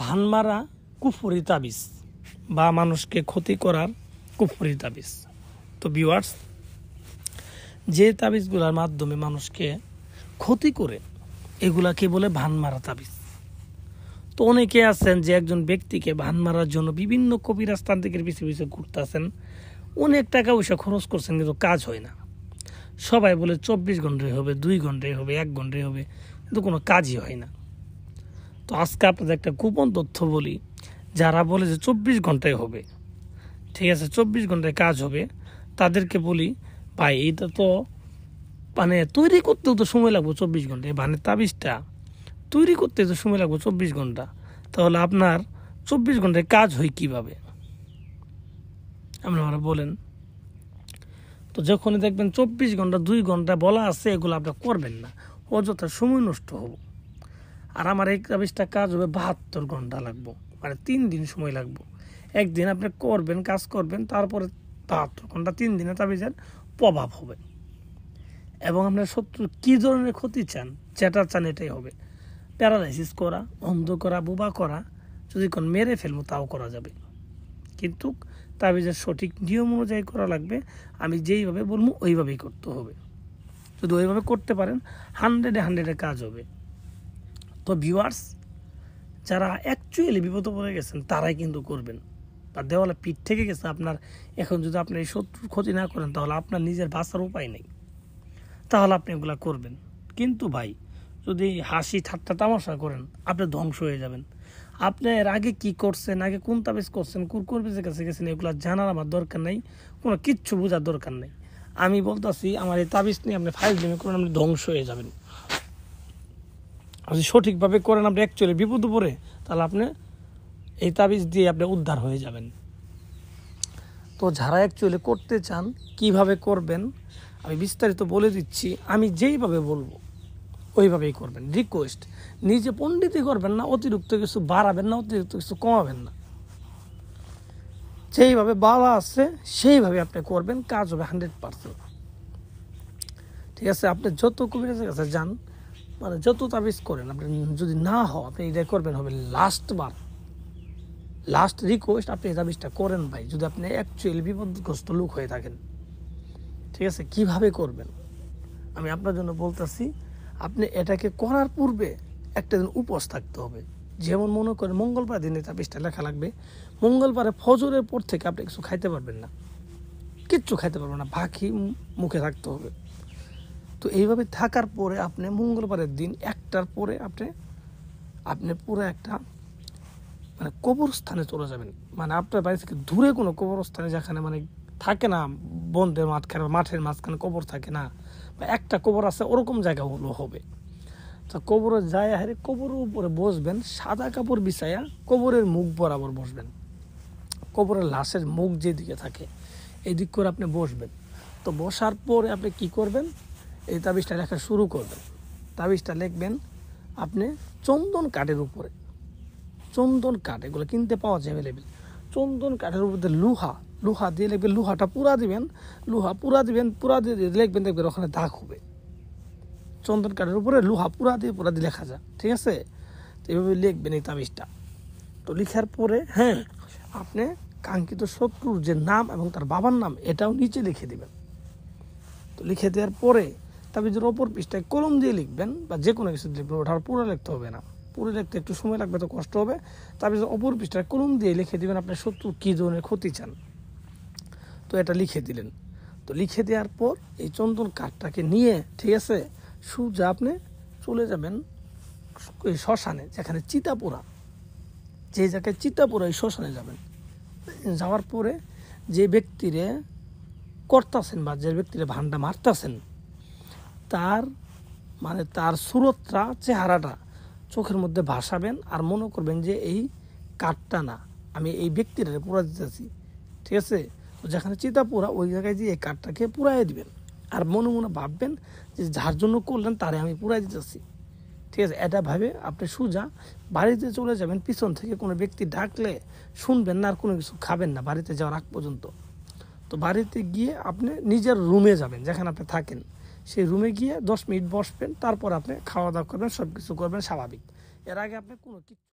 ভানমারা কুফরি তাবিজ বা মানুষকে ক্ষতি করার কুফরি তাবিজ। তো ভিউয়ার্স, যে তাবিজগুলোর মাধ্যমে মানুষকে ক্ষতি করে এগুলাকে বলে ভানমারা তাবিজ। তো অনেকে আছেন যে একজন ব্যক্তিকে ভান মারার জন্য বিভিন্ন কবিরাজ তান্ত্রিকের পিছিয়ে পিছিয়ে ঘুরতেছেন, অনেক টাকা পয়সা খরচ করছেন, কিন্তু কাজ হয় না। সবাই বলে 24 ঘন্টায় হবে, 2 ঘন্টায় হবে, 1 ঘন্টায় হবে, কিন্তু কোনো কাজই হয় না। তো আজকে আপনাদের একটা গোপন তথ্য বলি, যারা বলে যে 24 ঘন্টায় হবে, ঠিক আছে 24 ঘন্টায় কাজ হবে, তাদেরকে বলি ভাই এটা তো মানে তৈরি করতেও তো সময় লাগবে 24 ঘন্টা। এই ভানের তাবিজটা তৈরি করতে তো সময় লাগবে 24 ঘন্টা, তাহলে আপনার 24 ঘন্টায় কাজ হয় কীভাবে আপনারা বলেন? তো যখনই দেখবেন 24 ঘন্টা 2 ঘন্টা বলা আছে, এগুলো আপনার করবেন না, অযথা সময় নষ্ট হবো। আর আমার এই তাবিজটা কাজ হবে 72 ঘন্টা লাগবো, মানে 3 দিন সময় লাগবো। একদিন আপনি করবেন, কাজ করবেন, তারপরে 72 ঘন্টা 3 দিনে তাবিজের প্রভাব হবে। এবং আপনার শত্রু কী ধরনের ক্ষতি চান, যেটা চান এটাই হবে। প্যারালাইসিস করা, অন্ধ করা, বোবা করা, যদি কোন মেরে ফেলবো তাও করা যাবে, কিন্তু তাবিজের সঠিক নিয়ম অনুযায়ী করা লাগবে। আমি যেইভাবে বলবো ওইভাবেই করতে হবে। যদি ওইভাবে করতে পারেন 100-এ কাজ হবে। তো ভিউয়ার্স, যারা অ্যাকচুয়ালি বিপদে পড়ে গেছেন তারাই কিন্তু করবেন, বা দেওয়ালে পিঠ থেকে গেছে আপনার, এখন যদি আপনি এই শত্রুর ক্ষতি না করেন তাহলে আপনার নিজের বাঁচার উপায় নেই, তাহলে আপনি এগুলা করবেন। কিন্তু ভাই যদি হাসি ঠাট্টা তামাশা করেন, আপনি ধ্বংস হয়ে যাবেন। আপনি এর আগে কি করছেন, আগে কোন তাবিজ করছেন, কোন কবিরাজের কাছে গেছেন, এগুলো জানার আমার দরকার নেই, কোনো কিচ্ছু বোঝার দরকার নেই। আমি বলতেছি আমার এই তাবিজ নিয়ে আপনি ফাইজলামি করেন, আপনি ধ্বংস হয়ে যাবেন। যদি সঠিকভাবে করেন, আপনি অ্যাকচুয়ালি বিপদে পড়ে, তাহলে আপনি এই তাবিজ দিয়ে আপনি উদ্ধার হয়ে যাবেন। তো যারা অ্যাকচুয়ালি করতে চান কিভাবে করবেন আমি বিস্তারিত বলে দিচ্ছি। আমি যেইভাবে বলবো ওইভাবেই করবেন। রিকোয়েস্ট, নিজে পণ্ডিতই করবেন না, অতিরিক্ত কিছু বাড়াবেন না, অতিরিক্ত কিছু কমাবেন না। যেইভাবে বলা আছে সেইভাবে আপনি করবেন, কাজ হবে 100%। ঠিক আছে, আপনি যত কবিরাজের কাছে যান, মানে যত তাবিজ করেন, আপনি যদি না হয় আপনি এটা করবেন হবে লাস্ট রিকোয়েস্ট, আপনি এই তাবিজটা করেন ভাই, যদি আপনি অ্যাকচুয়ালি বিপদগ্রস্ত লোক হয়ে থাকেন। ঠিক আছে, কিভাবে করবেন আমি আপনার জন্য বলতেছি। আপনি এটাকে করার পূর্বে একটা দিন উপোস থাকতে হবে। যেমন মনে করেন মঙ্গলবার দিনে তাবিজটা লেখা লাগবে, মঙ্গলবারে ফজরের পর থেকে আপনি কিছু খাইতে পারবেন না, কিচ্ছু খাইতে পারবেন না, বাকি মুখে থাকতে হবে। তো এইভাবে থাকার পরে আপনি মঙ্গলবারের দিন 1টার পরে আপনি পুরো একটা মানে কবরস্থানে চলে যাবেন, মানে আপনার বাড়ি থেকে দূরে কোনো কবরস্থানে, যেখানে মানে থাকে না বন্ধের মাঠের মাঝখানে কবর থাকে না, বা একটা কবর আছে, ওরকম জায়গাগুলো হবে। তো কবরে যায় হারে কবরের উপরে বসবেন, সাদা কাপড় বিছাইয়া কবরের মুখ বরাবর বসবেন। কবরের লাশের মুখ যেদিকে থাকে এই দিক করে আপনি বসবেন। তো বসার পরে আপনি কি করবেন, এই তাবিজটা লেখা শুরু করবেন। তাবিজটা লিখবেন আপনি চন্দন কাঠের উপরে, চন্দন কাঠ এগুলো কিনতে পাওয়া যায় অ্যাভেলেবেল। চন্দন কাঠের উপরে লোহা দিয়ে লিখবেন, লোহাটা পুরা দিবেন, পুরা দিয়ে লিখবেন, দেখবেন ওখানে দাগ হবে। চন্দন কাঠের উপরে লোহা পুরা দিয়ে লেখা যায়, ঠিক আছে? তো এইভাবে লিখবেন এই তাবিজটা। তো লিখার পরে আপনি কাঙ্ক্ষিত শত্রুর যে নাম এবং তার বাবার নাম এটাও নিচে লিখে দিবেন। তো লিখে দেওয়ার পরে তাবিজের অপর পৃষ্ঠায় কলম দিয়ে লিখবেন, বা যে কোনো কিছু লিখবেন, ওটা পুরো লিখতে হবে না, পুরো লিখতে একটু সময় লাগবে, তো কষ্ট হবে। তাবিজের অপর পৃষ্ঠায় কলম দিয়ে লিখে দিবেন আপনার শত্রু কী ধরনের ক্ষতি চান। তো এটা লিখে দিলেন। তো লিখে দেওয়ার পর এই চন্দন কাঠটাকে নিয়ে, ঠিক আছে, সোজা আপনি চলে যাবেন ওই শ্মশানে, যেখানে চিতাপোড়া, যে জায়গায় চিতাপোড়া, ওই শ্মশানে যাবেন। যাওয়ার পরে যে ব্যক্তিরে করতেছেন বা যে ব্যক্তিরে ভান্ডা মারতেছেন, তার সুরতটা, চেহারাটা চোখের মধ্যে ভাসাবেন, আর মনে করবেন যে এই কাঠটা না, আমি এই ব্যক্তিটা পুরা দিতেছি। ঠিক আছে, তো যেখানে চিতা পোড়া ওই জায়গায় যে এই কাঠটাকে পুরাই দিবেন, আর মনে মনে ভাববেন যে যার জন্য করলেন তারে আমি পুরাই দিতেছি। ঠিক আছে, এটা ভাবে আপনি সোজা বাড়িতে চলে যাবেন। পিছন থেকে কোনো ব্যক্তি ডাকলে শুনবেন না, আর কোনো কিছু খাবেন না বাড়িতে যাওয়ার আগ পর্যন্ত। তো বাড়িতে গিয়ে আপনি নিজের রুমে যাবেন, যেখানে আপনি থাকেন, সেই রুমে গিয়ে 10 মিনিট বসবেন, তারপর আপনি খাওয়া দাওয়া করবেন, সব কিছু করবেন স্বাভাবিক। এর আগে আপনি কোনো কিছু